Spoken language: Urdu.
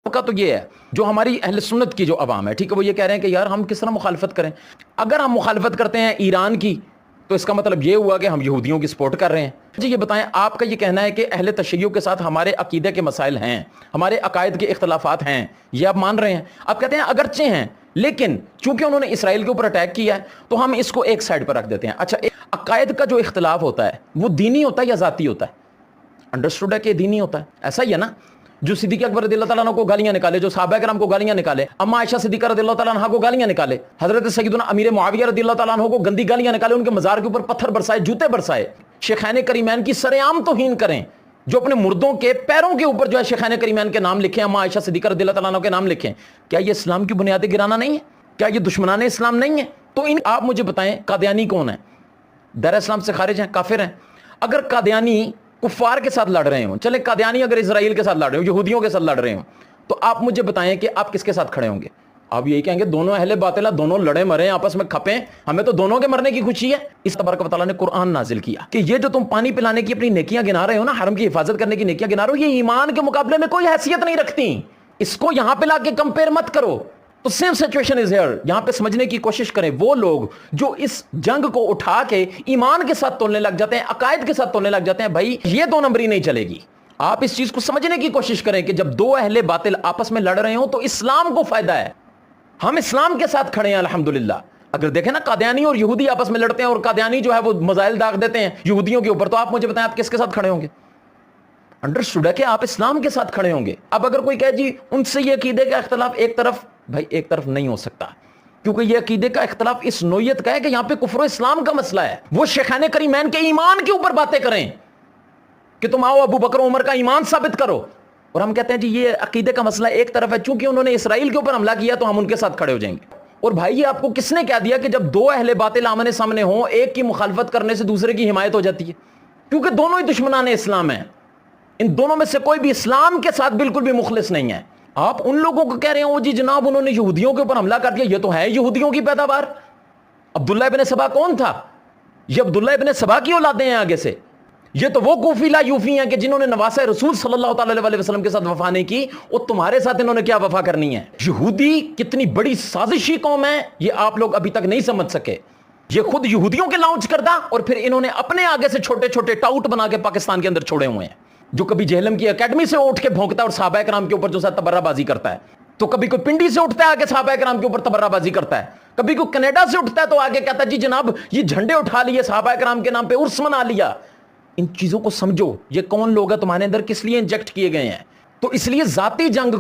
کا تو یہ ہے جو ہماری اہل سنت کی جو عوام ہے، ٹھیک ہے، وہ یہ کہہ رہے ہیں کہ یار ہم کس طرح مخالفت کریں؟ اگر ہم مخالفت کرتے ہیں ایران کی تو اس کا مطلب یہ ہوا کہ ہم یہودیوں کی سپورٹ کر رہے ہیں۔ جی یہ بتائیں، آپ کا یہ کہنا ہے کہ اہل تشیع کے ساتھ ہمارے عقیدے کے مسائل ہیں، ہمارے عقائد کے اختلافات ہیں، یہ آپ مان رہے ہیں؟ آپ کہتے ہیں اگرچہ ہیں، لیکن چونکہ انہوں نے اسرائیل کے اوپر اٹیک کیا ہے تو ہم اس کو ایک سائڈ پر رکھ دیتے ہیں۔ اچھا، عقائد کا جو اختلاف ہوتا ہے وہ دینی ہوتا ہے یا ذاتی ہوتا ہے؟ انڈرسٹوڈ ہے کہ دینی ہوتا ہے، ایسا ہی ہے نا؟ جو صدیق اکبر رضی اللہ تعالیٰ عنہ کو گالیاں نکالے، جو صحابہ کرام کو گالیاں نکالے، اما عائشہ صدیقہ رضی اللہ تعالیٰ عنہ کو گالیاں نکالے، حضرت سیدنا امیر معاویہ رضی اللہ تعالیٰ عنہ کو گندی گالیاں نکالے، ان کے مزار کے اوپر پتھر برسائے، جوتے برسائے، شیخین کریمین کی سرعام توہین کریں، جو اپنے مردوں کے پیروں کے اوپر جو ہے شیخین کریمین کے نام لکھیں، اما عائشہ صدیقہ رضی اللہ تعالیٰ عنہ کے نام لکھیں، کیا یہ اسلام کی بنیادیں گرانا نہیں ہے؟ کیا یہ دشمنان اسلام نہیں ہے؟ تو آپ مجھے بتائیں قادیانی کون ہے؟ دائرہ اسلام سے خارج ہیں، کافر ہیں؟ اگر قادیانی کفار کے ساتھ لڑ رہے ہوں، چلے قادیانی اگر اسرائیل کے ساتھ لڑ رہے ہوں، یہودیوں کے ساتھ لڑ رہے ہوں، تو آپ مجھے بتائیں کہ آپ کس کے ساتھ کھڑے ہوں گے؟ آپ یہی کہیں گے دونوں اہل باطلہ، دونوں لڑے مرے آپس میں کھپیں، ہمیں تو دونوں کے مرنے کی خوشی ہے۔ اس تبارک و تعالیٰ نے قرآن نازل کیا کہ یہ جو تم پانی پلانے کی اپنی نیکیاں گنا رہے ہو نا، حرم کی حفاظت کرنے کی نیکیاں گنا رہے ہو، یہ ایمان کے مقابلے میں کوئی حیثیت نہیں رکھتی، اس کو یہاں پہ لا کے کمپیئر مت کرو۔ تو سیم سچویشن از ہیئر، یہاں پہ سمجھنے کی کوشش کریں۔ وہ لوگ جو اس جنگ کو اٹھا کے ایمان کے ساتھ تولنے لگ جاتے ہیں، عقائد کے ساتھ تولنے لگ جاتے ہیں، بھائی یہ دو نمبری نہیں چلے گی۔ آپ اس چیز کو سمجھنے کی کوشش کریں کہ جب دو اہل باطل آپس میں لڑ رہے ہوں تو اسلام کو فائدہ ہے، ہم اسلام کے ساتھ کھڑے ہیں الحمدللہ۔ اگر دیکھیں نا قادیانی اور یہودی آپس میں لڑتے ہیں اور قادیانی جو ہے وہ مزائل داغ دیتے ہیں یہودیوں کے اوپر، تو آپ مجھے بتائیں آپ کس کے ساتھ کھڑے ہوں گے؟ انڈرسٹوڈ ہے کہ آپ اسلام کے ساتھ کھڑے ہوں گے۔ اب اگر کوئی کہے جی ان سے یہ عقیدے کا اختلاف ایک طرف، بھائی ایک طرف نہیں ہو سکتا، کیونکہ یہ عقیدے کا اختلاف اس نوعیت کا ہے کہ یہاں پہ کفر و اسلام کا مسئلہ ہے۔ وہ شیخین کریمین کے ایمان کے اوپر باتیں کریں کہ تم آؤ ابو بکر عمر کا ایمان ثابت کرو، اور ہم کہتے ہیں جی یہ عقیدے کا مسئلہ ایک طرف ہے، چونکہ انہوں نے اسرائیل کے اوپر حملہ کیا تو ہم ان کے ساتھ کھڑے ہو جائیں گے۔ اور بھائی یہ آپ کو کس نے کہہ دیا کہ جب دو اہل باطل آمنے سامنے ہوں، ایک کی مخالفت کرنے سے دوسرے کی حمایت ہو جاتی ہے؟ کیونکہ دونوں ہی دشمنان اسلام ہیں، ان دونوں میں سے کوئی بھی اسلام کے ساتھ بالکل بھی مخلص نہیں ہے۔ آپ ان لوگوں کو کہہ رہے ہیں جی جناب انہوں نے یہودیوں کے اوپر حملہ کر دیا، یہ تو ہے یہودیوں کی پیداوار۔ عبداللہ ابن سبا کون تھا؟ یہ عبداللہ ابن سبا کی اولادیں ہیں آگے سے۔ یہ تو وہ کوفی لا یوفی ہیں کہ جنہوں نے نواسہ رسول صلی اللہ تعالی علیہ وسلم کے ساتھ وفا نہیں کی، اور تمہارے ساتھ انہوں نے کیا وفا کرنی ہے؟ یہودی کتنی بڑی سازشی قوم ہے یہ آپ لوگ ابھی تک نہیں سمجھ سکے۔ یہ خود یہودیوں کے لانچ کردہ، اور پھر انہوں نے اپنے آگے سے چھوٹے چھوٹے ٹاؤٹ بنا کے پاکستان کے اندر چھوڑے ہوئے ہیں، جو کبھی جہلم کی اکیڈمی سے اٹھ کے بھونکتا ہے اور صحابہ کرام کے اوپر جو ہے تبرہ بازی کرتا ہے، تو کبھی کوئی پنڈی سے اٹھتا ہے آگے صحابہ کرام کے اوپر تبرہ بازی کرتا ہے، کبھی کوئی کینیڈا سے اٹھتا ہے تو آگے کہتا ہے جی جناب یہ جھنڈے اٹھا لیے صحابہ کرام کے نام پہ، عرس منا لیا۔ ان چیزوں کو سمجھو، یہ کون لوگ ہیں تمہارے اندر، کس لیے انجیکٹ کیے گئے ہیں؟ تو اس لیے ذاتی جنگ